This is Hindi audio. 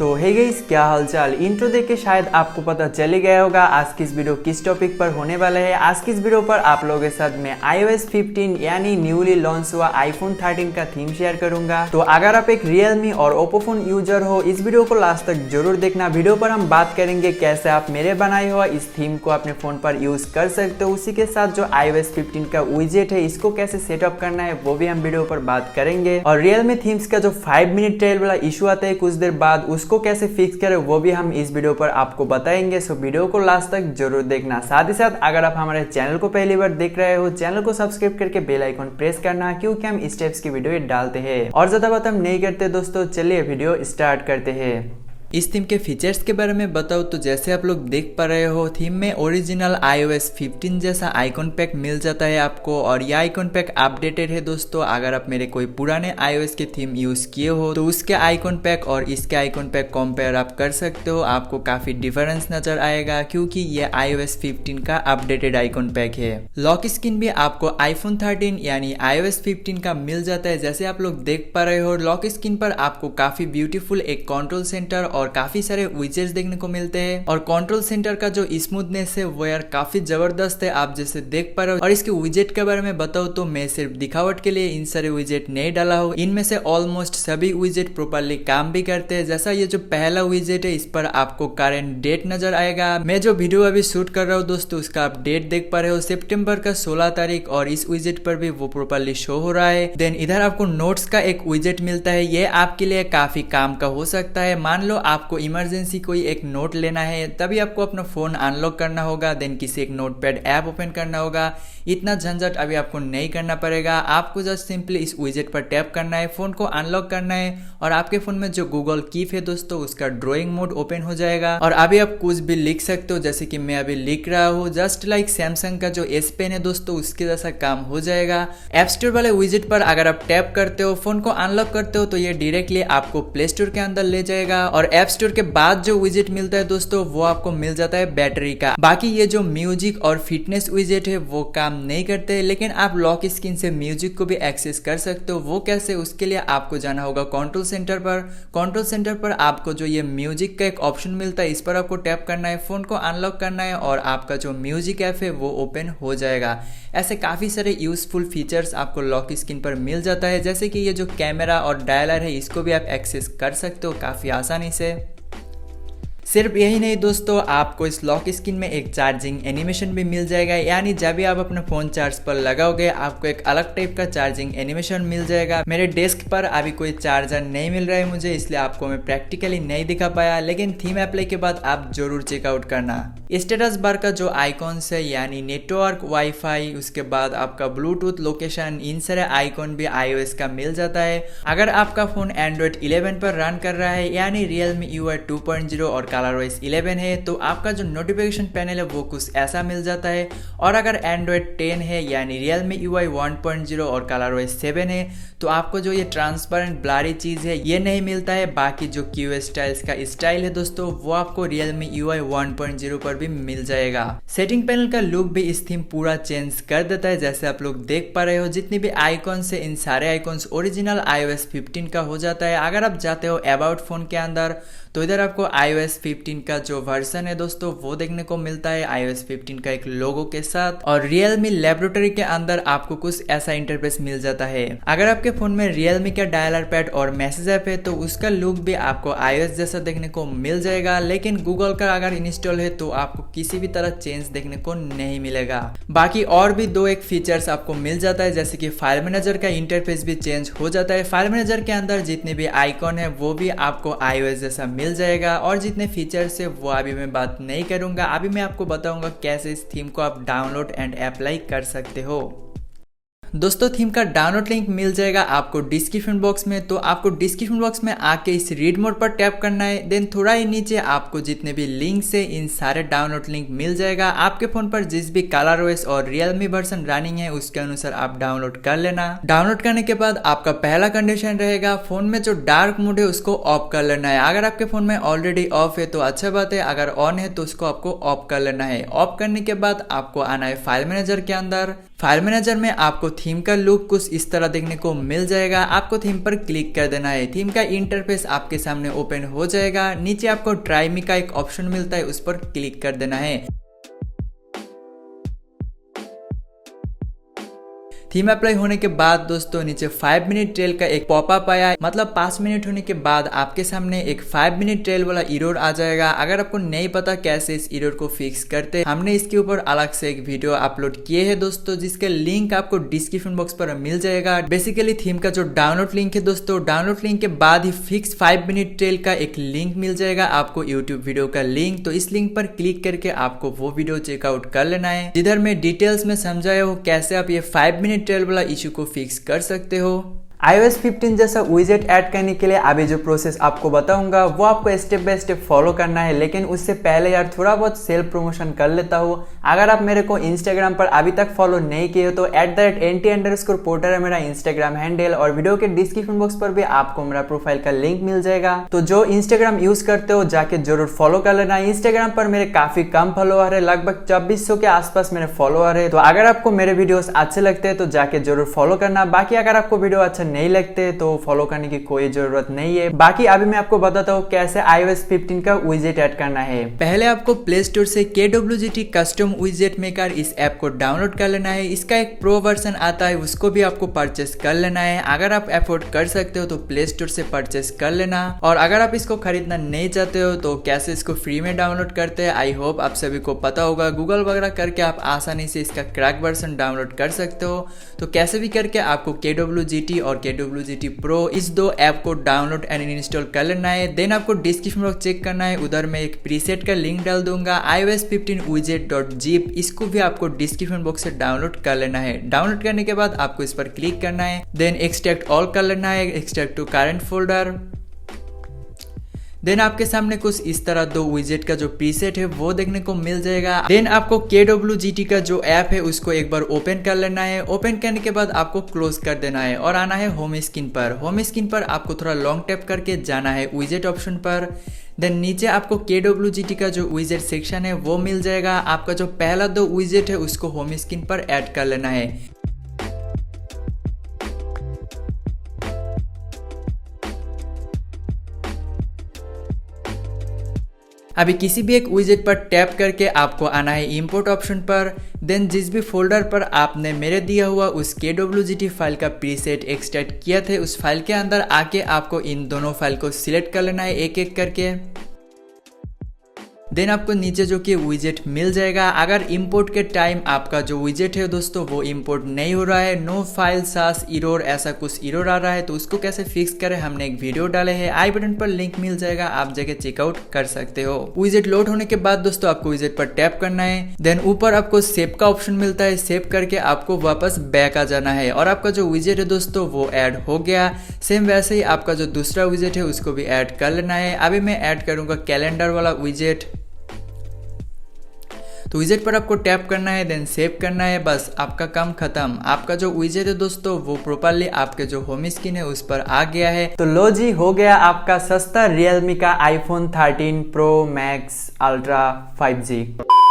तो हे गाइस, क्या हालचाल। इंट्रो देख के शायद आपको पता चल ही गया होगा आज की इस वीडियो किस टॉपिक पर होने वाला है। आज की इस वीडियो पर आप लोगों के साथ मैं iOS 15 यानी न्यूली लॉन्च हुआ iPhone 13 का थीम शेयर करूंगा। तो अगर आप एक Realme और Oppo फोन यूजर हो, इस वीडियो को लास्ट तक जरूर देखना। वीडियो पर हम बात करेंगे कैसे आप मेरे बनाए हुआ इस थीम को अपने फोन पर यूज कर सकते हो। उसी के साथ जो iOS 15 का विजेट है, इसको कैसे सेटअप करना है वो भी हम वीडियो पर बात करेंगे। और Realme थीम्स का जो 5 मिनट ट्रायल वाला इशू आता है कुछ देर बाद, उसको कैसे फिक्स करें वो भी हम इस वीडियो पर आपको बताएंगे। सो वीडियो को लास्ट तक जरूर देखना। साथ ही साथ अगर आप हमारे चैनल को पहली बार देख रहे हो, चैनल को सब्सक्राइब करके बेल आइकन प्रेस करना, क्योंकि हम इस टाइप्स की वीडियो डालते हैं। और ज्यादा बात हम नहीं करते दोस्तों, चलिए वीडियो स्टार्ट करते हैं। इस थीम के फीचर्स के बारे में बताओ तो जैसे आप लोग देख पा रहे हो, थीम में ओरिजिनल iOS 15 जैसा आइकॉन पैक मिल जाता है आपको। और यह आइकॉन पैक अपडेटेड है दोस्तों। अगर आप मेरे कोई पुराने iOS के थीम यूज किए हो तो उसके आइकॉन पैक और इसके आइकॉन पैक कंपेयर आप कर सकते हो। आपको काफी डिफरेंस नजर आएगा क्योंकि ये iOS 15 का अपडेटेड आइकॉन पैक है। लॉक स्क्रीन भी आपको iPhone 13 यानी iOS 15 का मिल जाता है। जैसे आप लोग देख पा रहे हो, लॉक स्क्रीन पर आपको काफी ब्यूटीफुल एक कंट्रोल सेंटर और काफी सारे विजेट्स देखने को मिलते हैं। और कंट्रोल सेंटर का जो स्मूथनेस है वो यार काफी जबरदस्त है, आप जैसे देख पा रहे हो। और इसके विजेट के बारे में बताओ तो मैं सिर्फ दिखावट के लिए इन सारे विजेट नहीं डाला हूँ। इनमें से ऑलमोस्ट सभी विजेट प्रॉपर्ली काम भी करते हैं। जैसा ये जो पहला विजेट है, इस पर आपको करंट डेट नजर आएगा। मैं जो वीडियो अभी शूट कर रहा हूँ दोस्तों, उसका आप डेट देख पा रहे हो, सितंबर का 16 तारीख, और इस विजेट पर भी वो प्रॉपर्ली शो हो रहा है। देन इधर आपको नोट्स का एक विजेट मिलता है। ये आपके लिए काफी काम का हो सकता है। मान लो आपको इमरजेंसी कोई एक नोट लेना है, तभी आपको अपना फोन अनलॉक करना होगा, देन किसी एक नोटपैड ऐप ओपन करना होगा। इतना झंझट अभी आपको नहीं करना पड़ेगा। आपको जस्ट सिंपली इस विजेट पर टैप करना है, फोन को अनलॉक करना है, और आपके फोन में जो गूगल कीप है दोस्तों, उसका ड्राइंग मोड ओपन हो जाएगा। और अभी आप कुछ भी लिख सकते हो, जैसे कि मैं अभी लिख रहा हूँ। जस्ट लाइक सैमसंग का जो S पेन है दोस्तों, उसके जैसा काम हो जाएगा। ऐप स्टोर वाले विजेट पर अगर आप टैप करते हो, फोन को अनलॉक करते हो, तो ये डायरेक्टली आपको प्ले स्टोर के अंदर ले जाएगा। और ऐप स्टोर के बाद जो विजेट मिलता है दोस्तों, वो आपको मिल जाता है बैटरी का। बाकी ये जो म्यूजिक और फिटनेस विजेट है वो काम नहीं करते, लेकिन आप लॉक स्क्रीन से म्यूजिक को भी एक्सेस कर सकते हो। वो कैसे, उसके लिए आपको जाना होगा कंट्रोल सेंटर पर। कंट्रोल सेंटर पर आपको जो ये म्यूजिक का एक ऑप्शन मिलता है, इस पर आपको टैप करना है, फोन को अनलॉक करना है, और आपका जो म्यूजिक ऐप है वो ओपन हो जाएगा। ऐसे काफी सारे यूजफुल फीचर्स आपको लॉक स्क्रीन पर मिल जाता है। जैसे कि ये जो कैमरा और डायलर है, इसको भी आप एक्सेस कर सकते हो काफी आसानी से। सिर्फ यही नहीं दोस्तों, आपको इस लॉक स्क्रीन में एक चार्जिंग एनिमेशन भी मिल जाएगा। यानी जब भी आप अपना फोन चार्ज पर लगाओगे, आपको एक अलग टाइप का चार्जिंग एनिमेशन मिल जाएगा। मेरे डेस्क पर अभी कोई चार्जर नहीं मिल रहा है मुझे, इसलिए आपको मैं प्रैक्टिकली नहीं दिखा पाया, लेकिन थीम अप्लाई के बाद आप जरूर चेकआउट करना। स्टेटस बार का जो आइकॉन्स है, यानी नेटवर्क, वाईफाई, उसके बाद आपका ब्लूटूथ, लोकेशन, इन सारे आइकॉन भी iOS का मिल जाता है। अगर आपका फोन Android 11 पर रन कर रहा है, यानी Realme Ui 2.0 और ColorOS 11 है, तो आपका जो नोटिफिकेशन पैनल है वो कुछ ऐसा मिल जाता है। और अगर Android 10 है, यानी Realme Ui 1.0 और ColorOS 7 है, तो आपको जो ये ट्रांसपेरेंट ब्लरी चीज है ये नहीं मिलता है। बाकी जो QS स्टाइल्स का स्टाइल है दोस्तों, वो आपको Realme Ui 1.0 पर भी मिल जाएगा। सेटिंग पैनल का लुक भी इस थीम पूरा चेंज कर देता है। जैसे आप लोग देख पा रहे हो, जितनी भी आइकॉन्स है, इन सारे आइकॉन्स ओरिजिनल iOS 15 का हो जाता है। अगर आप जाते हो अबाउट फोन के अंदर, तो इधर आपको iOS 15 का जो वर्जन है दोस्तों, वो देखने को मिलता है iOS 15 का एक लोगो के साथ। और Realme लेबोरेटरी के अंदर आपको कुछ ऐसा इंटरफेस मिल जाता है। अगर आपके फोन में Realme का डायलर पैड और मैसेज ऐप है, तो उसका लुक भी आपको iOS जैसा देखने को मिल जाएगा। लेकिन गूगल का अगर इंस्टॉल है, तो आपको किसी भी तरह चेंज देखने को नहीं मिलेगा। बाकी और भी दो एक फीचर्स आपको मिल जाता है, जैसे कि फाइल मैनेजर का इंटरफेस भी चेंज हो जाता है। फाइल मैनेजर के अंदर जितने भी आइकॉन है वो भी आपको iOS जैसा मिल जाएगा। और जितने फीचर्स है वो अभी मैं बात नहीं करूंगा। अभी मैं आपको बताऊंगा कैसे इस थीम को आप डाउनलोड एंड अप्लाई कर सकते हो। दोस्तों, थीम का डाउनलोड लिंक मिल जाएगा आपको डिस्क्रिप्शन बॉक्स में। तो आपको डिस्क्रिप्शन बॉक्स में आके इस रीड मोड पर टैप करना है। देन थोड़ा ही नीचे आपको जितने भी लिंक्स है, इन सारे डाउनलोड लिंक मिल जाएगा। आपके फोन पर जिस भी ColorOS और Realme वर्जन रनिंग है, उसके अनुसार आप डाउनलोड कर लेना। डाउनलोड करने के बाद आपका पहला कंडीशन रहेगा, फोन में जो डार्क मोड है उसको ऑफ कर लेना है। अगर आपके फोन में ऑलरेडी ऑफ है तो अच्छा बात है, अगर ऑन है तो उसको आपको ऑफ कर लेना है। ऑफ करने के बाद आपको आना है फाइल मैनेजर के अंदर। फाइल मैनेजर में आपको थीम का लुक कुछ इस तरह देखने को मिल जाएगा। आपको थीम पर क्लिक कर देना है। थीम का इंटरफेस आपके सामने ओपन हो जाएगा। नीचे आपको ट्राई मी का एक ऑप्शन मिलता है, उस पर क्लिक कर देना है। थीम अप्लाई होने के बाद दोस्तों नीचे 5 मिनट ट्रेल का एक पॉपअप आया, मतलब 5 मिनट होने के बाद आपके सामने एक 5 मिनट ट्रेल वाला एरर आ जाएगा। अगर आपको नहीं पता कैसे इस एरर को फिक्स करते, हमने इसके ऊपर अलग से एक वीडियो अपलोड किए हैं दोस्तों, जिसके लिंक आपको डिस्क्रिप्शन बॉक्स पर मिल जाएगा। बेसिकली थीम का जो डाउनलोड लिंक है दोस्तों, डाउनलोड लिंक के बाद ही फिक्स 5 मिनट ट्रेल का एक लिंक मिल जाएगा आपको, यूट्यूब वीडियो का लिंक। तो इस लिंक पर क्लिक करके आपको वो वीडियो चेकआउट कर लेना है, जिधर मैं डिटेल्स में समझाया हूँ कैसे आप ये 5 मिनट ट्रेल वाला इशू को फिक्स कर सकते हो। iOS 15 जैसा विजेट ऐड करने के लिए अभी जो प्रोसेस आपको बताऊंगा वो आपको स्टेप बाय स्टेप फॉलो करना है। लेकिन उससे पहले यार थोड़ा बहुत सेल्फ प्रमोशन कर लेता हूँ। अगर आप मेरे को इंस्टाग्राम पर अभी तक फॉलो नहीं किए हो तो @NT_Porter है मेरा इंस्टाग्राम हैंडल, और वीडियो के डिस्क्रिप्शन बॉक्स पर भी आपको मेरा प्रोफाइल का लिंक मिल जाएगा। तो जो इंस्टाग्राम यूज करते हो जाके जरूर फॉलो कर लेना। इंस्टाग्राम पर मेरे काफी कम फॉलोअर है, लगभग 2400 के आसपास मेरे फॉलोअर है। तो अगर आपको मेरे वीडियोस अच्छे लगते हैं तो जाके जरूर फॉलो करना। बाकी अगर आपको वीडियो अच्छा नहीं लगते तो फॉलो करने की कोई जरूरत नहीं है। बाकी अभी मैं आपको बताता हूँ कैसे iOS 15 का विजेट ऐड करना है। पहले आपको प्ले स्टोर से KWGT कस्टम विजेट मेकर इस ऐप को डाउनलोड कर लेना है। इसका एक प्रो वर्जन आता है, उसको भी आपको परचेस कर लेना है। अगर आप अफोर्ड कर सकते हो तो प्ले स्टोर से परचेस कर लेना, और अगर आप इसको खरीदना नहीं चाहते हो तो कैसे इसको फ्री में डाउनलोड करते हैं आई होप आप सभी को पता होगा। गूगल वगैरह करके आप आसानी से इसका क्रैक वर्जन डाउनलोड कर सकते हो। तो कैसे भी करके आपको KWGT और KWGT Pro इस दो ऐप को डाउनलोड एंड इंस्टॉल कर लेना है। देन आपको डिस्क्रिप्शन बॉक्स चेक करना है, उधर मैं एक प्रीसेट का लिंक डाल दूंगा iOS 15 widget.zip, इसको भी आपको डिस्क्रिप्शन बॉक्स से डाउनलोड कर लेना है। डाउनलोड करने के बाद आपको इस पर क्लिक करना है, देन एक्सट्रैक्ट ऑल कर लेना है, extract to current folder. Then आपके सामने कुछ इस तरह दो विजेट का जो प्रीसेट है वो देखने को मिल जाएगा। देन आपको KWGT का जो ऐप है उसको एक बार ओपन कर लेना है। ओपन करने के बाद आपको क्लोज कर देना है और आना है होम स्क्रीन पर। होम स्क्रीन पर आपको थोड़ा लॉन्ग टैप करके जाना है विजेट ऑप्शन पर। देन नीचे आपको KWGT का जो विजेट सेक्शन है वो मिल जाएगा। आपका जो पहला दो विजेट है उसको होम स्क्रीन पर ऐड कर लेना है। अभी किसी भी एक विजेट पर टैप करके आपको आना है इंपोर्ट ऑप्शन पर। देन जिस भी फोल्डर पर आपने मेरे दिया हुआ उस KWGT फाइल का प्रीसेट एक्सट्रैक्ट किया थे उस फाइल के अंदर आके आपको इन दोनों फाइल को सिलेक्ट कर लेना है एक एक करके। देन आपको नीचे जो कि विजेट मिल जाएगा। अगर इंपोर्ट के टाइम आपका जो विजेट है दोस्तों वो इंपोर्ट नहीं हो रहा है, नो फाइल सास एरर ऐसा कुछ एरर आ रहा है, तो उसको कैसे फिक्स करें हमने एक वीडियो डाले हैं, आई बटन पर लिंक मिल जाएगा, आप जाके चेकआउट कर सकते हो। विजेट लोड होने के बाद दोस्तों आपको विजेट पर टैप करना है। देन ऊपर आपको सेव का ऑप्शन मिलता है, सेव करके आपको वापस बैक आ जाना है और आपका जो विजेट है दोस्तों वो ऐड हो गया। सेम वैसे ही आपका जो दूसरा विजेट है उसको भी ऐड कर लेना है। अभी मैं ऐड करूंगा कैलेंडर वाला विजेट। तो विजेट पर आपको टैप करना है, देन सेव करना है, बस आपका काम खत्म। आपका जो विजेट है दोस्तों वो प्रॉपर्ली आपके जो होम स्क्रीन है उस पर आ गया है। तो लो जी, हो गया आपका सस्ता Realme का iPhone 13 Pro Max Ultra 5G।